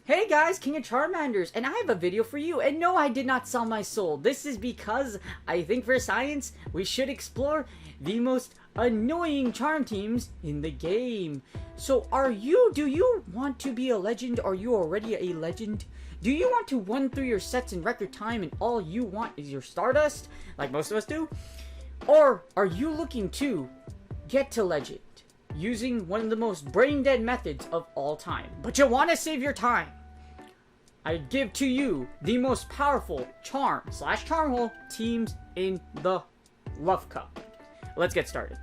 Hey guys, King of Charmanders, and I have a video for you. And no, I did not sell my soul. This is because I think for science, we should explore the most annoying charm teams in the game. So do you want to be a legend? Are you already a legend? Do you want to run through your sets in record time and all you want is your Stardust, like most of us do? Or are you looking to get to legend using one of the most brain-dead methods of all time, but you want to save your time? I give to you the most powerful Charmhole teams in the Love Cup. Let's get started.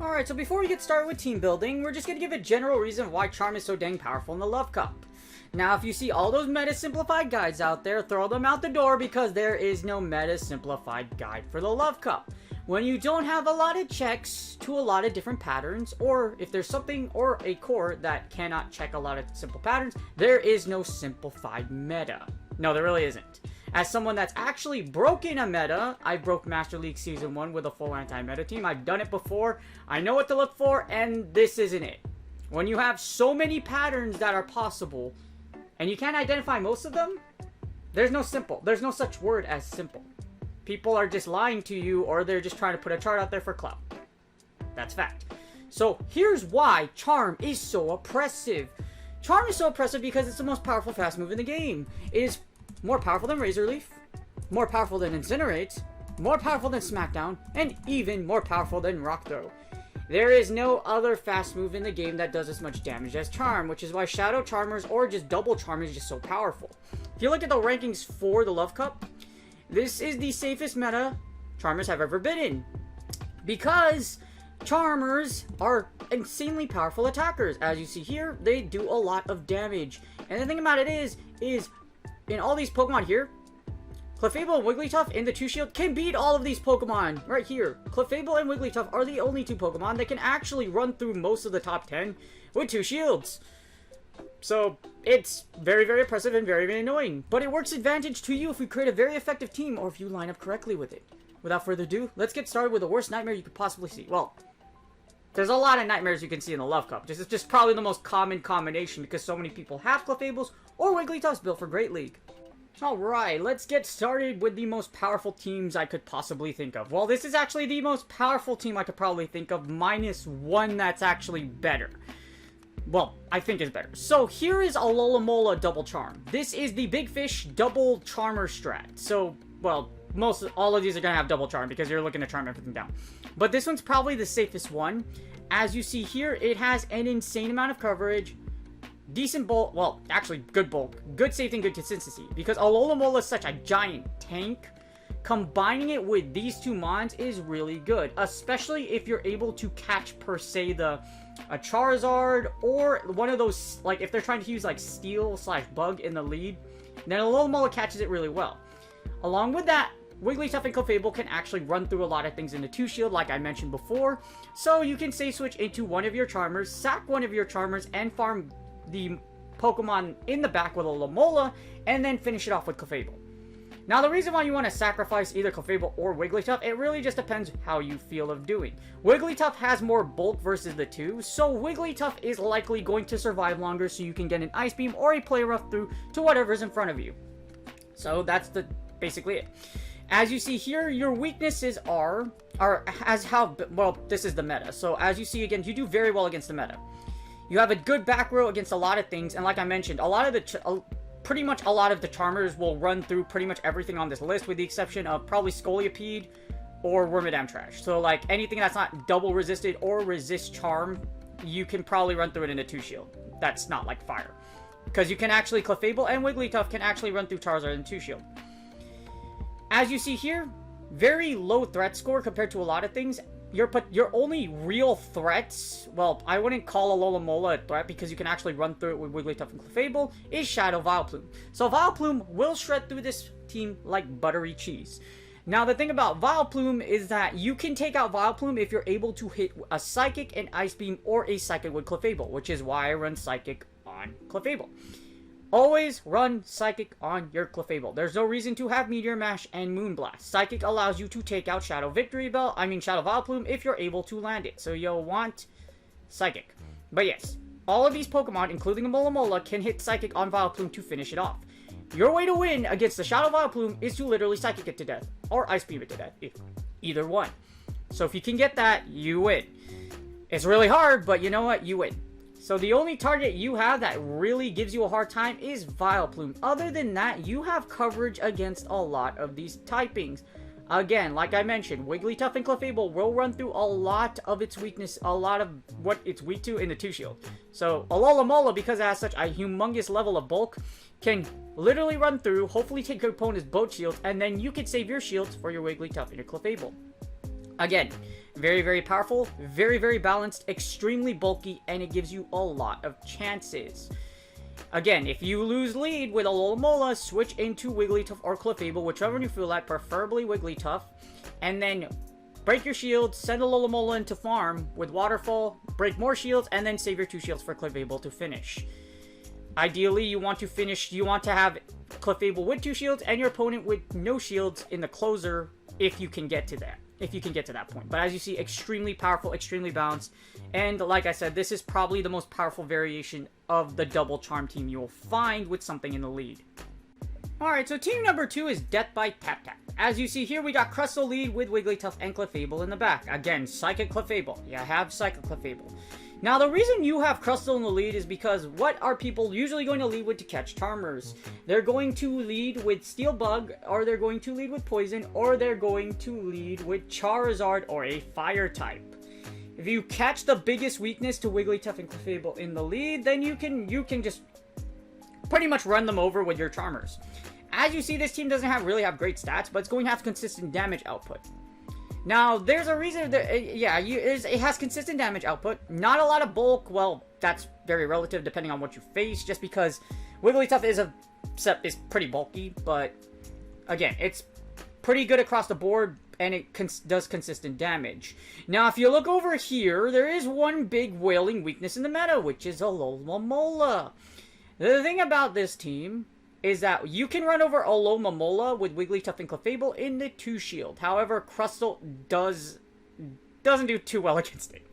Alright, so before we get started with team building, we're just going to give a general reason why Charm is so dang powerful in the Love Cup. Now, if you see all those meta simplified guides out there, throw them out the door because there is no meta simplified guide for the Love Cup. When you don't have a lot of checks to a lot of different patterns, or if there's something or a core that cannot check a lot of simple patterns, there is no simplified meta. No, there really isn't. As someone that's actually broken a meta, I broke Master League Season 1 with a full anti-meta team. I've done it before. I know what to look for, and this isn't it. When you have so many patterns that are possible, and you can't identify most of them, there's no simple. There's no such word as simple. People are just lying to you, or they're just trying to put a chart out there for clout. That's fact. So here's why Charm is so oppressive. Charm is so oppressive because it's the most powerful fast move in the game. It is more powerful than Razor Leaf, more powerful than Incinerate, more powerful than Smackdown, and even more powerful than Rock Throw. There is no other fast move in the game that does as much damage as Charm, which is why Shadow Charmers or just Double Charm is just so powerful. If you look at the rankings for the Love Cup, this is the safest meta Charmers have ever been in, because Charmers are insanely powerful attackers. As you see here, they do a lot of damage. And the thing about it is in all these Pokemon here, Clefable and Wigglytuff in the 2-Shield can beat all of these Pokemon right here. Clefable and Wigglytuff are the only two Pokemon that can actually run through most of the top 10 with 2 shields. So it's very, very oppressive and very, very annoying. But it works advantage to you if you create a very effective team or if you line up correctly with it. Without further ado, let's get started with the worst nightmare you could possibly see. Well, there's a lot of nightmares you can see in the Love Cup. This is just probably the most common combination because so many people have Clefables or Wigglytuffs built for Great League. Alright, let's get started with the most powerful teams I could possibly think of. Well, this is actually the most powerful team I could probably think of, minus one that's actually better. Well, I think is better. So here is Alola Double Charm. This is the Big Fish Double Charmer strat. So, well, all of these are going to have Double Charm because you're looking to charm everything down. But this one's probably the safest one. As you see here, it has an insane amount of coverage, decent bulk, well, actually good bulk, good safety and good consistency. Because Alola is such a giant tank, combining it with these two mons is really good. Especially if you're able to catch, per se, a Charizard, or one of those, like, if they're trying to use, like, Steel/Bug in the lead, then Alola catches it really well. Along with that, Wigglytuff and Clefable can actually run through a lot of things in the 2-Shield, like I mentioned before. So you can safe switch into one of your Charmers, sack one of your Charmers, and farm the Pokemon in the back with a Alola, and then finish it off with Clefable. Now, the reason why you want to sacrifice either Clefable or Wigglytuff, it really just depends how you feel of doing. Wigglytuff has more bulk versus the two, so Wigglytuff is likely going to survive longer, so you can get an Ice Beam or a Play Rough through to whatever's in front of you. So that's basically it. As you see here, your weaknesses are as how, well, this is the meta. So as you see, again, you do very well against the meta. You have a good back row against a lot of things, and like I mentioned, pretty much a lot of the Charmers will run through pretty much everything on this list, with the exception of probably Scolipede or Wormadam Trash. So like anything that's not double resisted or resist Charm, you can probably run through it in a 2-Shield. That's not like Fire. Because you can actually, Clefable and Wigglytuff can actually run through Charizard in 2-Shield. As you see here, very low threat score compared to a lot of things. your only real threats, well, I wouldn't call Alola a threat because you can actually run through it with Wigglytuff and Clefable, is Shadow Vileplume. So Vileplume will shred through this team like buttery cheese. Now, the thing about Vileplume is that you can take out Vileplume if you're able to hit a Psychic, an Ice Beam, or a Psychic with Clefable, which is why I run Psychic on Clefable. Always run Psychic on your Clefable. There's no reason to have Meteor Mash and Moonblast. Psychic allows you to take out Shadow Shadow Vileplume if you're able to land it. So you'll want Psychic. But yes, all of these Pokemon, including Alola, can hit Psychic on Vileplume to finish it off. Your way to win against the Shadow Vileplume is to literally Psychic it to death. Or Ice Beam it to death. Either one. So if you can get that, you win. It's really hard, but you know what? You win. So the only target you have that really gives you a hard time is Vileplume. Other than that, you have coverage against a lot of these typings. Again, like I mentioned, Wigglytuff and Clefable will run through a lot of its weakness, a lot of what it's weak to in the 2-shield. So Alola, because it has such a humongous level of bulk, can literally run through, hopefully take your opponent's both shields, and then you can save your shields for your Wigglytuff and your Clefable. Again, very, very powerful, very, very balanced, extremely bulky, and it gives you a lot of chances. Again, if you lose lead with Alola, switch into Wigglytuff or Clefable, whichever you feel like, preferably Wigglytuff, and then break your shield, send Alola into farm with Waterfall, break more shields, and then save your 2 shields for Clefable to finish. Ideally, you want to have Clefable with 2 shields and your opponent with no shields in the closer if you can get to that. If you can get to that point. But as you see, extremely powerful, extremely balanced. And like I said, this is probably the most powerful variation of the double charm team you will find with something in the lead. Alright, so team number 2 is Death by Tap Tap. As you see here, we got Crustle lead with Wigglytuff and Clefable in the back. Again, Psychic Clefable. Yeah, I have Psychic Clefable. Now, the reason you have Crustle in the lead is because what are people usually going to lead with to catch Charmers? They're going to lead with Steel Bug, or they're going to lead with Poison, or they're going to lead with Charizard or a Fire type. If you catch the biggest weakness to Wigglytuff and Clefable in the lead, then you can just pretty much run them over with your Charmers. As you see, this team doesn't really have great stats, but it's going to have consistent damage output. Now, there's a reason that, it has consistent damage output. Not a lot of bulk. Well, that's very relative depending on what you face, just because Wigglytuff is pretty bulky, but again, it's pretty good across the board, and it does consistent damage. Now, if you look over here, there is one big wailing weakness in the meta, which is Alola. The thing about this team is that you can run over Alola with Wigglytuff and Clefable in the 2-shield. However, Crustle doesn't do too well against it.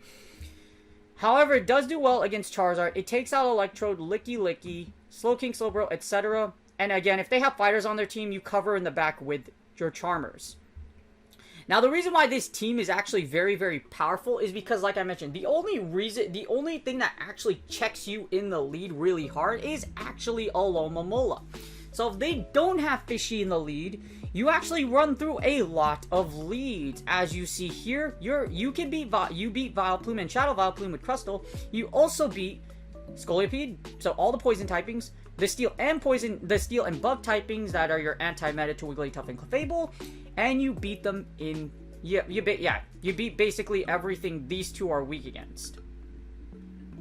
However, it does do well against Charizard. It takes out Electrode, Licky, Slowking, Slowbro, etc. And again, if they have fighters on their team, you cover in the back with your Charmers. Now, the reason why this team is actually very, very powerful is because, like I mentioned, the only thing that actually checks you in the lead really hard is actually Alola. So if they don't have Fishy in the lead, you actually run through a lot of leads. As you see here, you beat Vileplume and Shadow Vileplume with Crustle. You also beat Scolipede, so all the poison typings, the steel and bug typings that are your anti-meta to Wigglytuff and Clefable, and you beat them in you beat basically everything these two are weak against.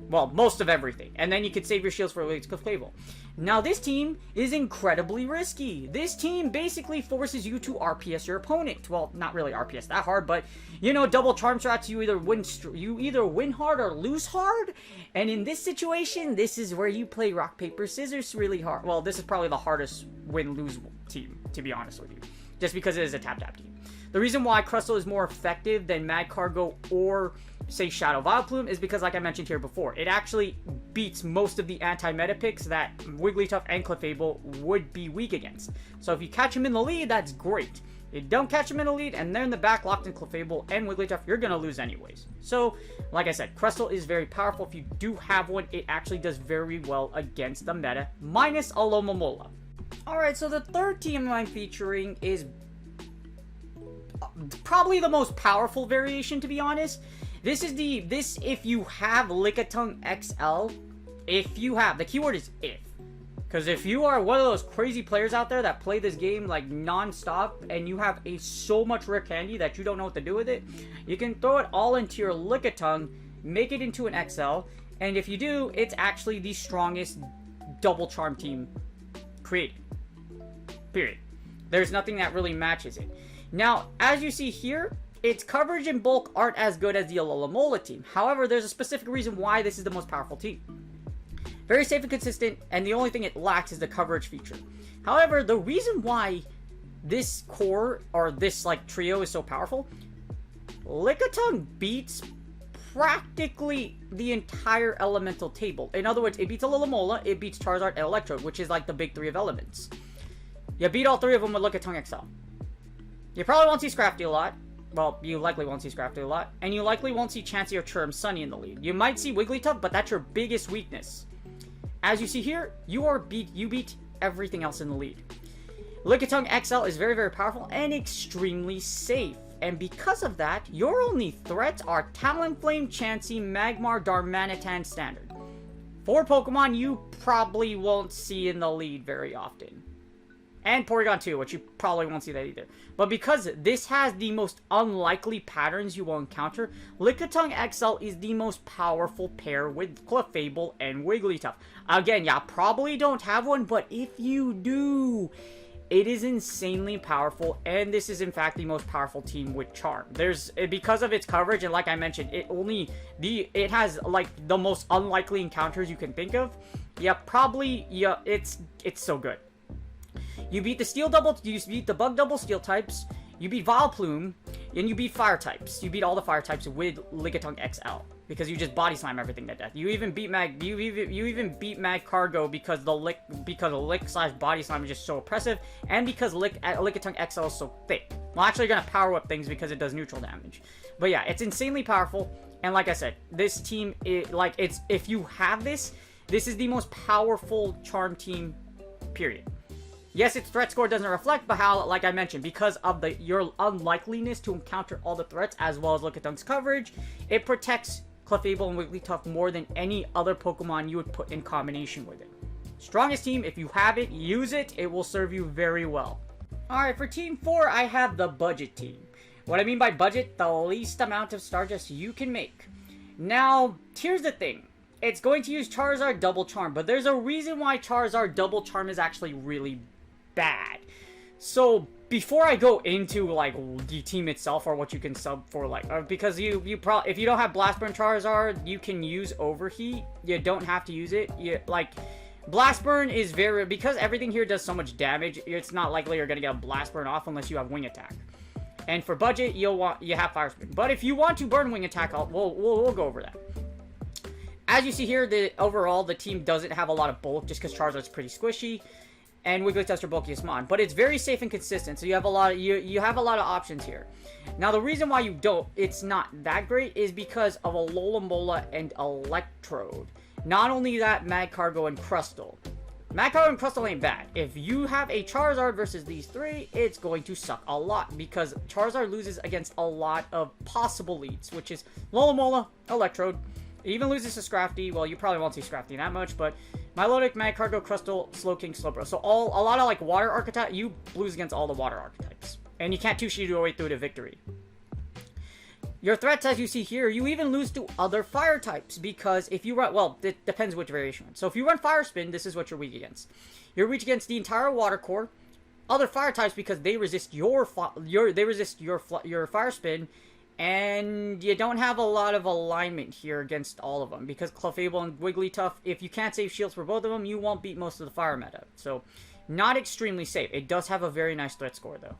Well, most of everything. And then you can save your shields for Clefable. Now, this team is incredibly risky. This team basically forces you to RPS your opponent. Well, not really RPS that hard, but, you know, double charm strats, you either win hard or lose hard. And in this situation, this is where you play rock, paper, scissors really hard. Well, this is probably the hardest win-lose team, to be honest with you. Just because it is a tap-tap team. The reason why Crustle is more effective than Mad Cargo or, say, Shadow Vileplume is because, like I mentioned here before, it actually beats most of the anti-meta picks that Wigglytuff and Clefable would be weak against. So if you catch him in the lead, that's great. If you don't catch him in the lead and they're in the back locked in Clefable and Wigglytuff, you're going to lose anyways. So, like I said, Crustle is very powerful. If you do have one, it actually does very well against the meta, minus Alola. Alright, so the third team I'm featuring is probably the most powerful variation, to be honest. This if you have Lickitung XL, the keyword is if. Because if you are one of those crazy players out there that play this game like non-stop and you have so much rare candy that you don't know what to do with it, you can throw it all into your Lickitung, make it into an XL, and if you do, it's actually the strongest double charm team created. Period. There's nothing that really matches it. Now, as you see here, its coverage and bulk aren't as good as the Alomomola team. However, there's a specific reason why this is the most powerful team. Very safe and consistent, and the only thing it lacks is the coverage feature. However, the reason why this core, or this like trio, is so powerful, Lickitung beats practically the entire elemental table. In other words, it beats Alomomola, it beats Charizard, and Electrode, which is like the big three of elements. You beat all three of them with Lickitung XL. You probably won't see Scrafty a lot. Well, you likely won't see Scrafty a lot. And you likely won't see Chansey or Churm Sunny in the lead. You might see Wigglytuff, but that's your biggest weakness. As you see here, you beat everything else in the lead. Lickitung XL is very, very powerful and extremely safe. And because of that, your only threats are Talonflame, Chansey, Magmar, Darmanitan, Standard. 4 Pokemon you probably won't see in the lead very often. And Porygon 2, which you probably won't see that either. But because this has the most unlikely patterns you will encounter, Lickitung XL is the most powerful pair with Clefable and Wigglytuff. Again, yeah, probably don't have one, but if you do, it is insanely powerful, and this is in fact the most powerful team with Charm. Because of its coverage, and like I mentioned, it has like the most unlikely encounters you can think of. Yeah, it's so good. You beat the Bug Double Steel types, you beat Vileplume, and you beat Fire types. You beat all the Fire types with Lickitung XL. Because you just body slam everything to death. You even beat Magcargo because Lick / body slam is just so oppressive, and because Lickitung XL is so thick. Well, actually, you're gonna power whip things because it does neutral damage. But yeah, it's insanely powerful. And like I said, this team if you have this is the most powerful charm team. Period. Yes, its threat score doesn't reflect, but how, like I mentioned, because of your unlikeliness to encounter all the threats, as well as Lickitung's coverage, it protects Clefable and Wigglytuff more than any other Pokemon you would put in combination with it. Strongest team, if you have it, use it. It will serve you very well. Alright, for Team 4, I have the budget team. What I mean by budget, the least amount of Stardust you can make. Now, here's the thing. It's going to use Charizard Double Charm, but there's a reason why Charizard Double Charm is actually really bad. So before I go into like the team itself or what you can sub for, like because if you don't have Blast Burn Charizard, you can use Overheat. You don't have to use it. Blast Burn is because everything here does so much damage, it's not likely you're gonna get a Blast Burn off unless you have Wing Attack. And for budget, you have Fire Spin. But if you want to burn Wing Attack, we'll go over that. As you see here, overall the team doesn't have a lot of bulk just because Charizard's pretty squishy. And Wigglytuff's your bulkiest mon, but it's very safe and consistent. So you have a lot of options here. Now the reason why it's not that great is because of Alomomola and Electrode. Not only that, Magcargo and Crustle. Magcargo and Crustle ain't bad. If you have a Charizard versus these three, it's going to suck a lot because Charizard loses against a lot of possible leads, which is Alomomola, Electrode. It even loses to Scrafty. Well, you probably won't see Scrafty that much, but Milotic, Magcargo, Crustle, Slowking, Slowbro. So a lot of like water archetypes, you lose against all the water archetypes. And you can't two-sheet your way through to victory. Your threats, as you see here, you even lose to other fire types because if you run, well, it depends which variation. So if you run Fire Spin, this is what you're weak against. You're weak against the entire water core, other fire types because they resist your Fire Spin. And you don't have a lot of alignment here against all of them. Because Clefable and Wigglytuff, if you can't save shields for both of them, you won't beat most of the fire meta. So, not extremely safe. It does have a very nice threat score, though.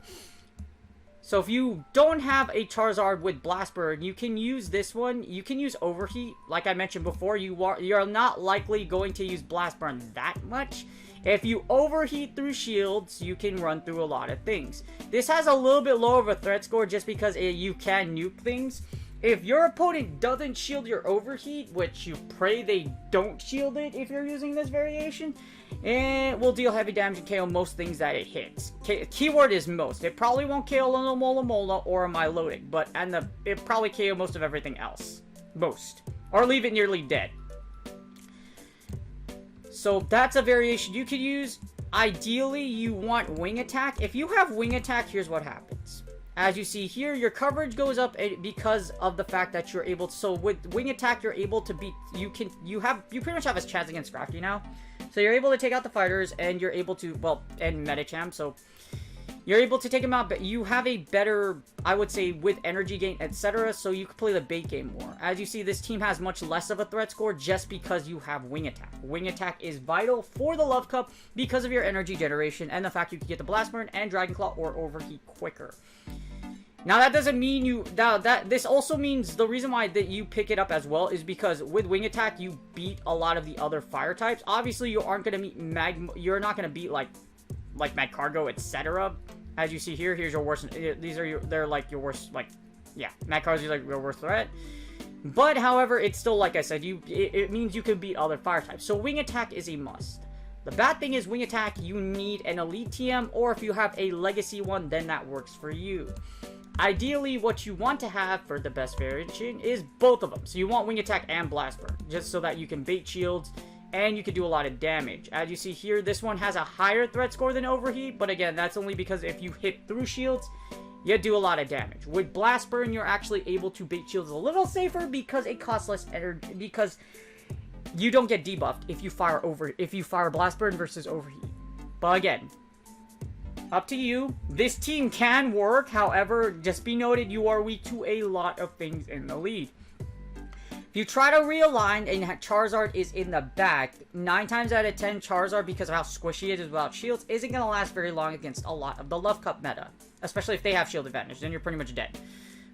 So, if you don't have a Charizard with Blast Burn, you can use this one. You can use Overheat. Like I mentioned before, you're not likely going to use Blast Burn that much. If you overheat through shields, you can run through a lot of things. This has a little bit lower of a threat score just because you can nuke things. If your opponent doesn't shield your overheat, which you pray they don't shield it if you're using this variation, it will deal heavy damage and KO most things that it hits. Keyword is most. It probably won't KO Alomomola or Milotic, but it probably KO most of everything else. Most. Or leave it nearly dead. So that's a variation you could use. Ideally, you want wing attack. If you have wing attack, here's what happens. As you see here, your coverage goes up because of the fact that you're able to, so with wing attack, you're able to beat, you pretty much have a chance against Crafty now. So you're able to take out the fighters, and you're able to, well, and Medicham, so you're able to take them out, but you have a better, I would say, with energy gain, etc., so you can play the bait game more. As you see, this team has much less of a threat score just because you have wing attack. Wing attack is vital for the Love Cup because of your energy generation and the fact you can get the Blast Burn and Dragon Claw or Overheat quicker. Now, that doesn't mean you... This also means the reason why that you pick it up as well is because with Wing Attack, you beat a lot of the other fire types. Obviously, you aren't going to meet Magma... You're not going to beat, like Magcargo, etc. As you see here, here's your worst... These are your... They're, like, your worst... Like, yeah, Magcargo is, like, your worst threat. But, however, it's still, like I said, it means you can beat other fire types. So, Wing Attack is a must. The bad thing is, Wing Attack, you need an Elite TM, or if you have a Legacy one, then that works for you. Ideally, what you want to have for the best variation is both of them. So you want Wing Attack and Blast Burn, just so that you can bait shields and you can do a lot of damage. As you see here, this one has a higher threat score than Overheat, but again, that's only because if you hit through shields, you do a lot of damage. With Blast Burn, you're actually able to bait shields a little safer because it costs less energy, because you don't get debuffed if you fire Blast Burn versus Overheat. But again, up to you. This team can work, however, just be noted you are weak to a lot of things in the lead. If you try to realign and Charizard is in the back, 9 times out of 10, Charizard, because of how squishy it is without shields, isn't going to last very long against a lot of the Love Cup meta. Especially if they have shield advantage, then you're pretty much dead.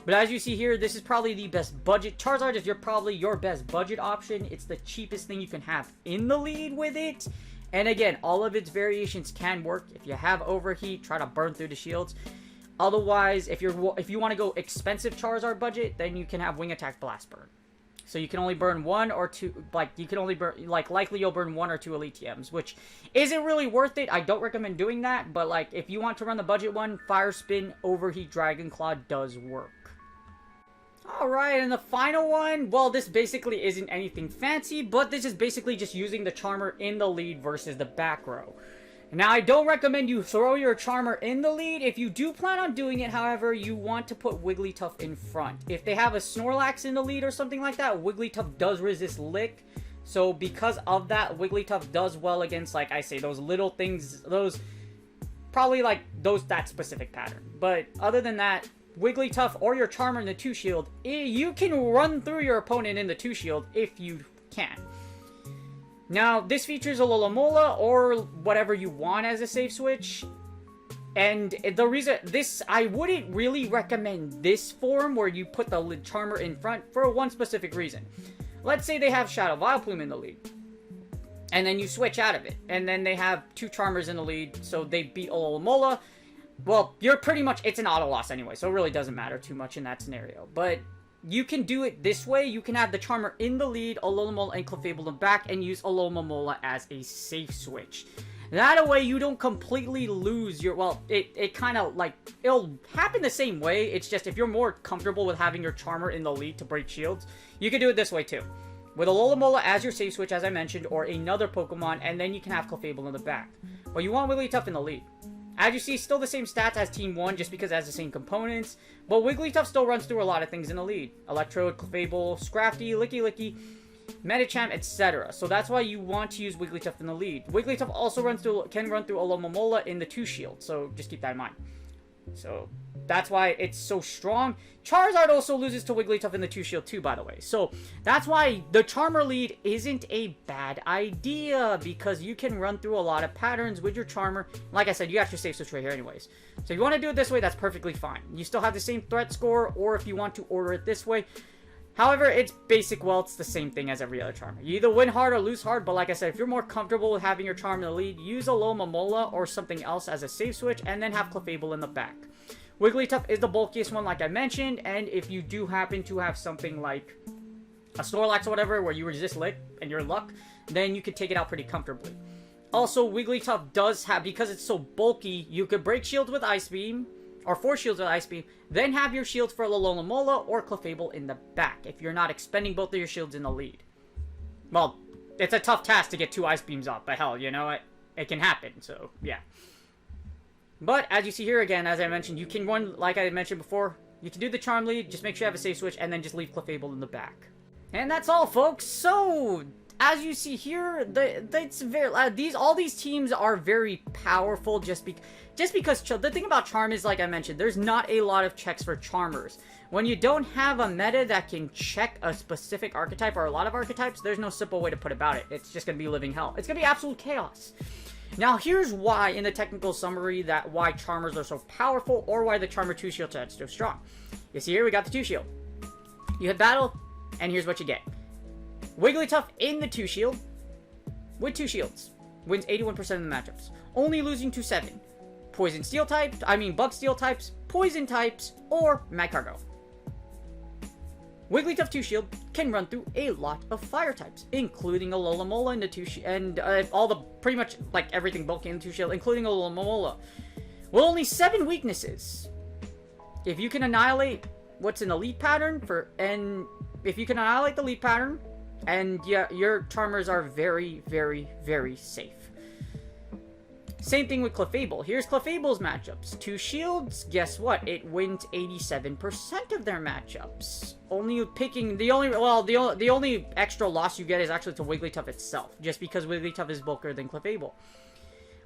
But as you see here, this is probably the best budget. Charizard is probably your best budget option. It's the cheapest thing you can have in the lead with it. And again, all of its variations can work. If you have Overheat, try to burn through the shields. Otherwise, if you want to go expensive Charizard budget, then you can have Wing Attack, Blast Burn. So you can only burn 1 or 2, like, you can only burn, like, likely you'll burn 1 or 2 Elite TMs, which isn't really worth it. I don't recommend doing that, but, like, if you want to run the budget one, Fire Spin, Overheat, Dragon Claw does work. Alright, and the final one, well, this basically isn't anything fancy, but this is basically just using the Charmer in the lead versus the back row. Now, I don't recommend you throw your Charmer in the lead. If you do plan on doing it, however, you want to put Wigglytuff in front. If they have a Snorlax in the lead or something like that, Wigglytuff does resist Lick. So, because of that, Wigglytuff does well against, like I say, those little things, those, probably like, that specific pattern. But, other than that, Wigglytuff or your Charmer in the 2-shield, you can run through your opponent in the 2-shield if you can. Now, this features a Alomola or whatever you want as a safe switch. And the reason I wouldn't really recommend this form where you put the Charmer in front for one specific reason. Let's say they have Shadow Vileplume in the lead. And then you switch out of it. And then they have 2 Charmers in the lead, so they beat Alomola. Well, you're pretty much, it's an auto loss anyway, so it really doesn't matter too much in that scenario. But you can do it this way. You can have the Charmer in the lead, Alomola and Clefable in the back, and use Alomola as a safe switch. That way, you don't completely lose your, well, it kind of, like, it'll happen the same way. It's just, if you're more comfortable with having your Charmer in the lead to break shields, you can do it this way, too. With Alomola as your safe switch, as I mentioned, or another Pokemon, and then you can have Clefable in the back. But you want Wigglytuff in the lead. As you see, still the same stats as Team 1, just because it has the same components. But Wigglytuff still runs through a lot of things in the lead. Electrode, Clefable, Scrafty, Licky, Medicham, etc. So that's why you want to use Wigglytuff in the lead. Wigglytuff also can run through Alomola in the 2-shield, so just keep that in mind. So that's why it's so strong. Charizard also loses to Wigglytuff in the 2-shield too, by the way. So that's why the Charmer lead isn't a bad idea, because you can run through a lot of patterns with your Charmer. Like I said, you got your safe switch right here anyways. So if you want to do it this way, that's perfectly fine. You still have the same threat score, or if you want to order it this way. However, it's basic, well, it's the same thing as every other Charmer. You either win hard or lose hard, but like I said, if you're more comfortable with having your Charmer in the lead, use Alomola or something else as a safe switch, and then have Clefable in the back. Wigglytuff is the bulkiest one, like I mentioned, and if you do happen to have something like a Snorlax or whatever, where you resist Lick and your luck, then you could take it out pretty comfortably. Also, Wigglytuff does have, because it's so bulky, you could break shields with Ice Beam, or 4 shields with Ice Beam, then have your shields for Alomola or Clefable in the back, if you're not expending both of your shields in the lead. Well, it's a tough task to get 2 Ice Beams off, but hell, you know, it can happen, so, yeah. But, as you see here again, as I mentioned, you can run, like I mentioned before, you can do the Charm lead, just make sure you have a safe switch, and then just leave Clefable in the back. And that's all, folks. So, as you see here, all these teams are very powerful just because the thing about Charm is, like I mentioned, there's not a lot of checks for Charmers. When you don't have a meta that can check a specific archetype or a lot of archetypes, there's no simple way to put about it. It's just going to be living hell. It's going to be absolute chaos. Now, here's why, in the technical summary, why Charmers are so powerful, or why the Charmer 2 shield is so strong. You see here, we got the 2 shield. You hit battle, and here's what you get. Wigglytuff in the 2 shield, with 2 shields, wins 81% of the matchups, only losing to 7. Poison steel types, bug steel types, poison types, or Magcargo. Wigglytuff 2 shield can run through a lot of fire types, including a Alomomola in the 2 shield, and all the, pretty much, like, everything bulky in the 2 shield, including a Alomomola. With only 7 weaknesses. If you can annihilate what's in the lead pattern, if you can annihilate the lead pattern, and yeah, your Charmers are very, very, very safe. Same thing with Clefable. Here's Clefable's matchups. 2 shields, guess what? It wins 87% of their matchups. The only extra loss you get is actually to Wigglytuff itself, just because Wigglytuff is bulkier than Clefable.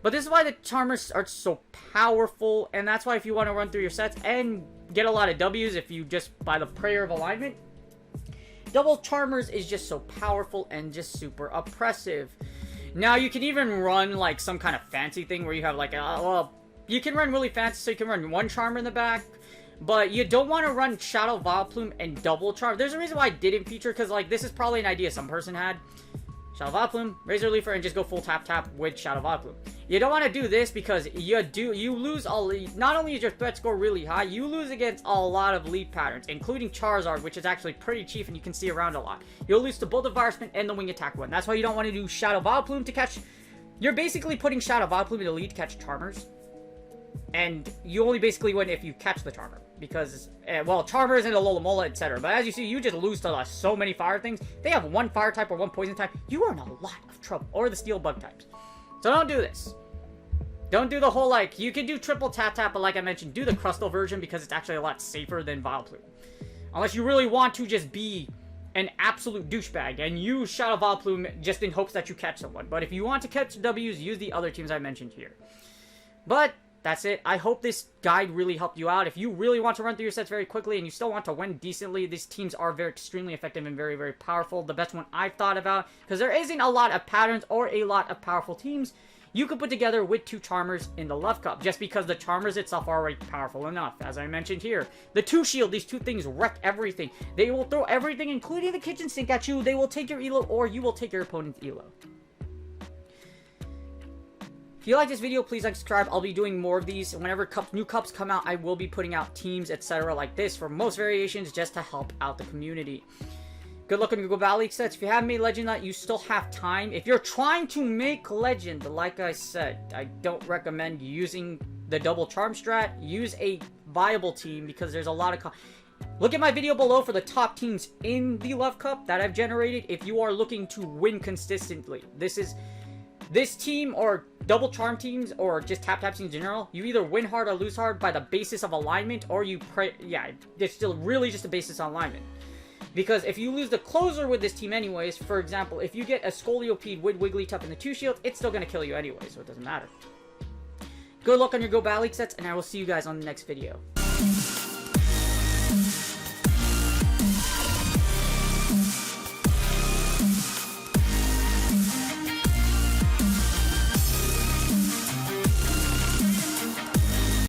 But this is why the Charmers are so powerful, and that's why if you want to run through your sets and get a lot of W's, if you just by the prayer of alignment, double Charmers is just so powerful and just super oppressive. Now, you can even run, like, some kind of fancy thing where you have, like, you can run really fancy, so you can run 1 Charmer in the back, but you don't want to run Shadow Vileplume and double Charm. There's a reason why I didn't feature, because, like, this is probably an idea some person had. Shadow Vileplume, Razor Leafer, and just go full tap with Shadow Vileplume. You don't want to do this because you lose not only is your threat score really high, you lose against a lot of lead patterns, including Charizard, which is actually pretty cheap and you can see around a lot. You'll lose to both the Virus Spin and the Wing Attack one. That's why you don't want to do Shadow Vileplume to catch. You're basically putting Shadow Vileplume in the lead to catch Charmers. And you only basically win if you catch the Charmer. Because, Charmers and a Alomomola, etc. But as you see, you just lose to so many fire things. They have 1 fire type or 1 poison type. You are in a lot of trouble. Or the steel bug types. So don't do this. Don't do the whole, like, you can do triple tap, but like I mentioned, do the Crustal version because it's actually a lot safer than Vileplume. Unless you really want to just be an absolute douchebag and use Shadow Vileplume just in hopes that you catch someone. But if you want to catch W's, use the other teams I mentioned here. But that's it. I hope this guide really helped you out. If you really want to run through your sets very quickly and you still want to win decently, these teams are very extremely effective and very, very powerful. The best one I've thought about, because there isn't a lot of patterns or a lot of powerful teams you could put together with 2 Charmers in the Love Cup, just because the Charmers itself are already powerful enough. As I mentioned here, the 2 shield, these 2 things wreck everything. They will throw everything, including the kitchen sink at you. They will take your elo, or you will take your opponent's elo. If you like this video, please like, subscribe. I'll be doing more of these. Whenever new cups come out, I will be putting out teams, etc. like this for most variations, just to help out the community. Good luck on your Go Valley sets. If you haven't made Legend yet, you still have time. If you're trying to make Legend, like I said, I don't recommend using the double Charm strat. Use a viable team because there's a lot of... Look at my video below for the top teams in the Love Cup that I've generated if you are looking to win consistently. This team, or double Charm teams, or just tap teams in general, you either win hard or lose hard by the basis of alignment, or you pray... Yeah, it's still really just a basis on alignment. Because if you lose the closer with this team anyways, for example, if you get a Scoliopeed with Wigglytuff in the 2 shield, it's still going to kill you anyway, so it doesn't matter. Good luck on your Go Battle League sets, and I will see you guys on the next video.